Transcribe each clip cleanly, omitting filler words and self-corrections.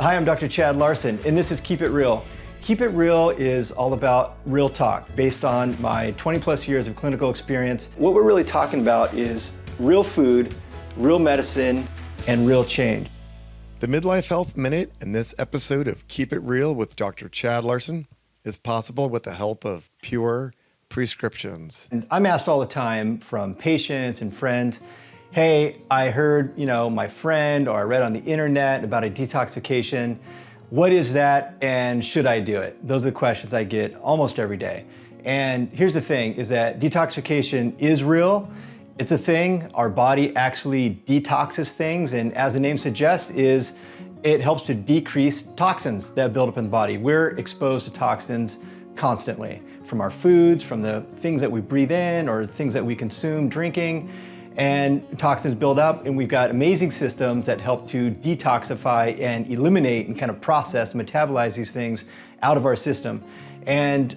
Hi, I'm Dr. Chad Larson, and this is Keep It Real. Keep It Real is all about real talk based on my 20 plus years of clinical experience. What we're really talking about is real food, real medicine, and real change. The Midlife Health Minute in this episode of Keep It Real with Dr. Chad Larson is possible with the help of pure prescriptions. And I'm asked all the time from patients and friends, hey, I heard, my friend or I read on the internet about a detoxification. What is that and should I do it? Those are the questions I get almost every day. And here's the thing is that detoxification is real. It's a thing. Our body actually detoxes things, and as the name suggests, it helps to decrease toxins that build up in the body. We're exposed to toxins constantly from our foods, from the things that we breathe in or things that we consume drinking, and toxins build up, and we've got amazing systems that help to detoxify and eliminate and kind of process, metabolize these things out of our system. And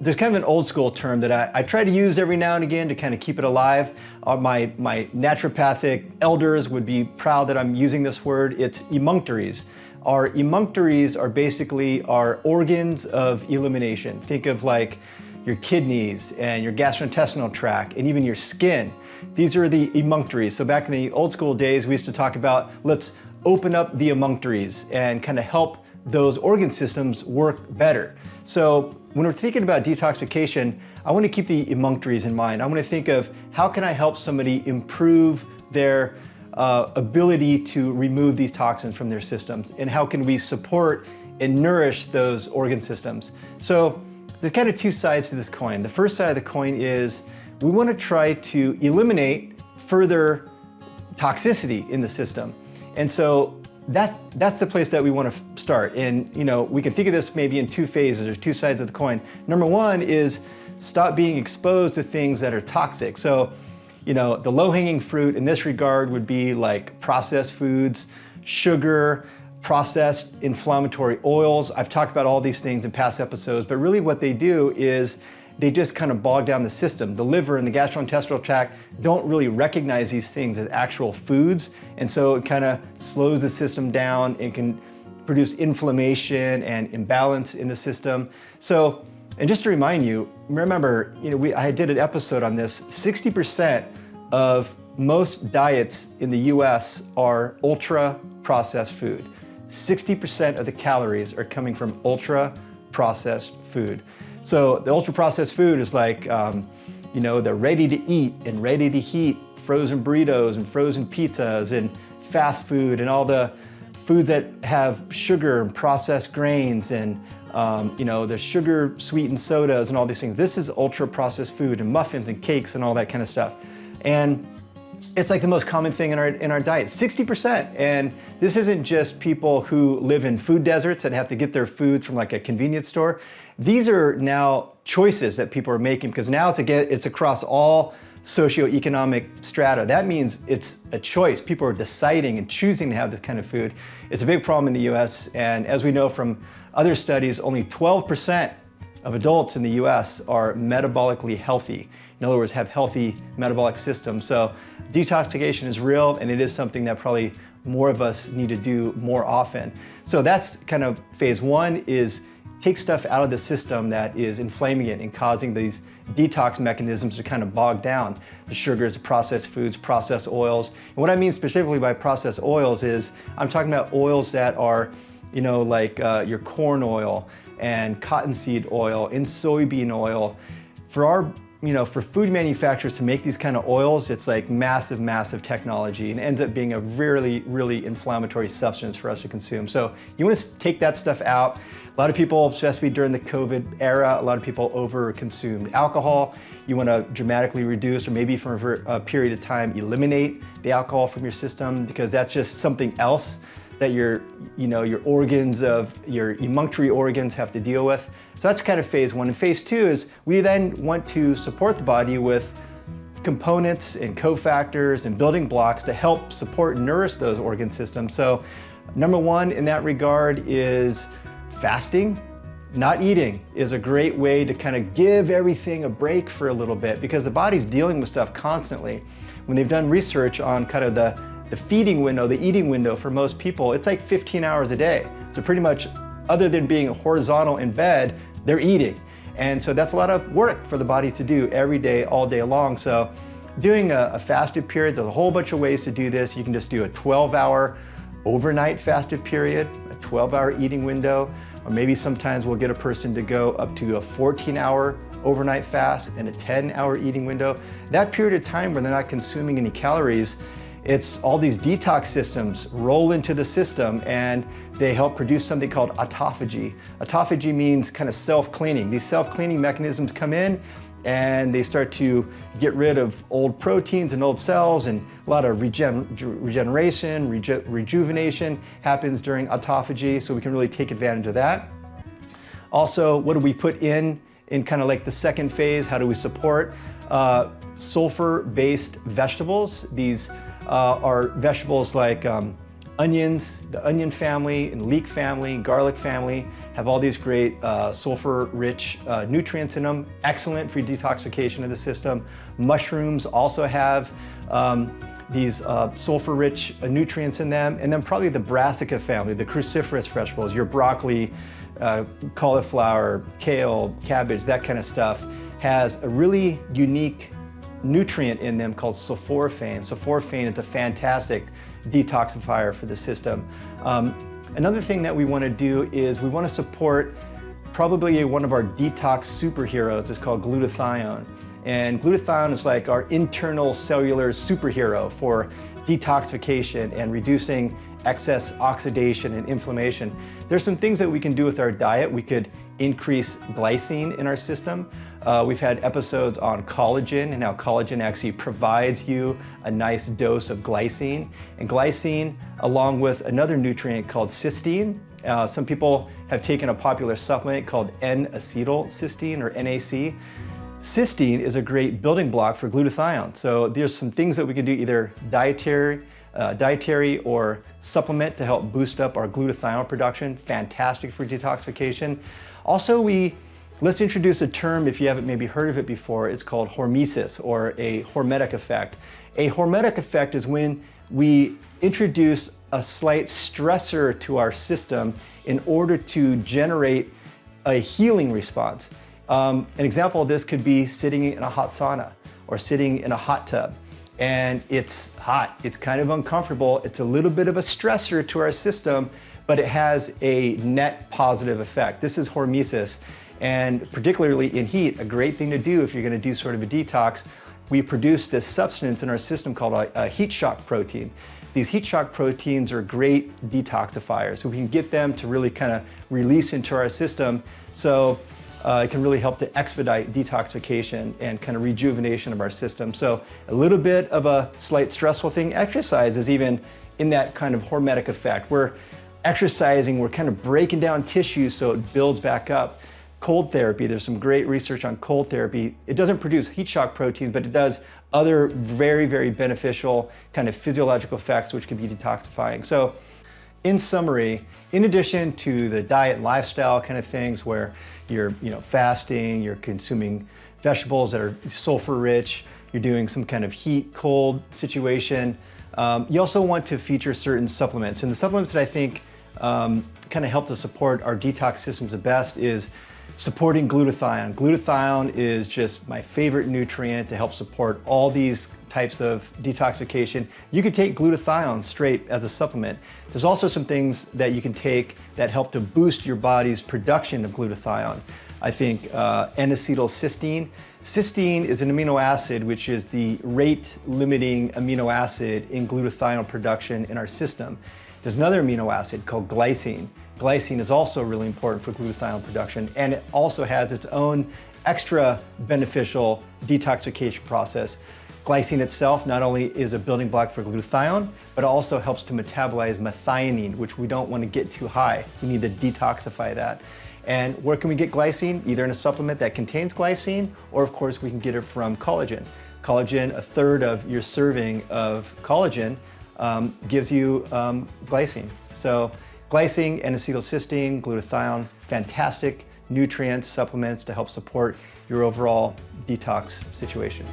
there's kind of an old school term that I try to use every now and again to kind of keep it alive. My naturopathic elders would be proud that I'm using this word. It's Emunctories. Our Emunctories are basically our organs of elimination. Think of like your kidneys and your gastrointestinal tract and even your skin. These are the Emunctories. So back in the old school days, we used to talk about let's open up the Emunctories and kind of help those organ systems work better. So when we're thinking about detoxification, I want to keep the Emunctories in mind. I want to think of how can I help somebody improve their ability to remove these toxins from their systems, and how can we support and nourish those organ systems. So there's kind of two sides to this coin. The first side of the coin is we want to try to eliminate further toxicity in the system. And so that's the place that we want to start. And we can think of this maybe in two phases or two sides of the coin. Number one is stop being exposed to things that are toxic. So, the low-hanging fruit in this regard would be like processed foods, sugar, processed inflammatory oils. I've talked about all these things in past episodes, but really what they do is they just kind of bog down the system. The liver and the gastrointestinal tract don't really recognize these things as actual foods, and so it kind of slows the system down and can produce inflammation and imbalance in the system. So, and just to remind you, remember, I did an episode on this. 60% of most diets in the US are ultra-processed food. 60% of the calories are coming from ultra-processed food. So the ultra-processed food is like, the ready-to-eat and ready-to-heat frozen burritos and frozen pizzas and fast food and all the foods that have sugar and processed grains and the sugar-sweetened sodas and all these things. This is ultra-processed food, and muffins and cakes and all that kind of stuff. And it's like the most common thing in our diet, 60%. And this isn't just people who live in food deserts that have to get their food from like a convenience store. These are now choices that people are making, because now it's across all socioeconomic strata. That means it's a choice. People are deciding and choosing to have this kind of food. It's a big problem in the US, and as we know from other studies, only 12% of adults in the US are metabolically healthy. In other words, have healthy metabolic systems. So detoxification is real, and it is something that probably more of us need to do more often. So that's kind of phase one, is take stuff out of the system that is inflaming it and causing these detox mechanisms to kind of bog down. The sugars, the processed foods, processed oils. And what I mean specifically by processed oils is I'm talking about oils that are, like your corn oil and cottonseed oil and soybean oil. For food manufacturers to make these kind of oils, it's like massive, massive technology, and ends up being a really, really inflammatory substance for us to consume. So you want to take that stuff out. A lot of people, especially during the COVID era, a lot of people over-consumed alcohol. You want to dramatically reduce, or maybe for a period of time, eliminate the alcohol from your system, because that's just something else that your organs your emunctory organs have to deal with. So that's kind of phase one. And phase two is we then want to support the body with components and cofactors and building blocks to help support and nourish those organ systems. So number one in that regard is fasting. Not eating is a great way to kind of give everything a break for a little bit, because the body's dealing with stuff constantly. When they've done research on kind of the the feeding window, the eating window for most people, it's like 15 hours a day. So pretty much, other than being horizontal in bed, they're eating. And so that's a lot of work for the body to do every day, all day long. So doing a fasted period, there's a whole bunch of ways to do this. You can just do a 12-hour overnight fasted period, a 12-hour eating window, or maybe sometimes we'll get a person to go up to a 14-hour overnight fast and a 10-hour eating window. That period of time where they're not consuming any calories, it's all these detox systems roll into the system and they help produce something called autophagy. Autophagy means kind of self-cleaning. These self-cleaning mechanisms come in and they start to get rid of old proteins and old cells, and a lot of regeneration, rejuvenation happens during autophagy, so we can really take advantage of that. Also, what do we put in kind of like the second phase? How do we support sulfur-based vegetables? These are vegetables like onions, the onion family, and leek family, garlic family, have all these great sulfur-rich nutrients in them, excellent for detoxification of the system. Mushrooms also have these sulfur-rich nutrients in them. And then probably the brassica family, the cruciferous vegetables, your broccoli, cauliflower, kale, cabbage, that kind of stuff, has a really unique nutrient in them called sulforaphane. Sulforaphane is a fantastic detoxifier for the system. Another thing that we want to do is we want to support probably one of our detox superheroes. It's called glutathione. And glutathione is like our internal cellular superhero for detoxification and reducing excess oxidation and inflammation. There's some things that we can do with our diet. We could increase glycine in our system. We've had episodes on collagen and how collagen actually provides you a nice dose of glycine. And glycine, along with another nutrient called cysteine. Some people have taken a popular supplement called N-acetylcysteine or NAC. Cysteine is a great building block for glutathione. So there's some things that we can do, either dietary or supplement, to help boost up our glutathione production. Fantastic for detoxification. Also, let's introduce a term, if you haven't maybe heard of it before. It's called hormesis, or a hormetic effect. A hormetic effect is when we introduce a slight stressor to our system in order to generate a healing response. An example of this could be sitting in a hot sauna or sitting in a hot tub. And it's hot, it's kind of uncomfortable, it's a little bit of a stressor to our system, but it has a net positive effect. This is hormesis. And particularly in heat, a great thing to do if you're going to do sort of a detox, we produce this substance in our system called a heat shock protein. These heat shock proteins are great detoxifiers, so we can get them to really kind of release into our system. So it can really help to expedite detoxification and kind of rejuvenation of our system. So a little bit of a slight stressful thing. Exercise is even in that kind of hormetic effect. We're exercising, we're kind of breaking down tissue so it builds back up. Cold therapy, there's some great research on cold therapy. It doesn't produce heat shock proteins, but it does other very, very beneficial kind of physiological effects which can be detoxifying. So in summary, in addition to the diet and lifestyle kind of things where you're fasting, you're consuming vegetables that are sulfur rich, you're doing some kind of heat cold situation, you also want to feature certain supplements. And the supplements that I think kind of help to support our detox systems the best is supporting glutathione. Glutathione is just my favorite nutrient to help support all these types of detoxification. You can take glutathione straight as a supplement. There's also some things that you can take that help to boost your body's production of glutathione. I think N-acetylcysteine. Cysteine is an amino acid which is the rate-limiting amino acid in glutathione production in our system. There's another amino acid called glycine. Glycine is also really important for glutathione production, and it also has its own extra beneficial detoxification process. Glycine itself not only is a building block for glutathione, but also helps to metabolize methionine, which we don't want to get too high. We need to detoxify that. And where can we get glycine? Either in a supplement that contains glycine, or of course we can get it from collagen. Collagen, a third of your serving of collagen gives you glycine. So glycine, N-acetylcysteine, glutathione, fantastic nutrients, supplements to help support your overall detox situation.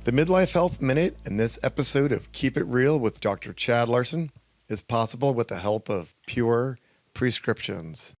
The Midlife Health Minute and this episode of Keep It Real with Dr. Chad Larson is possible with the help of Pure Prescriptions.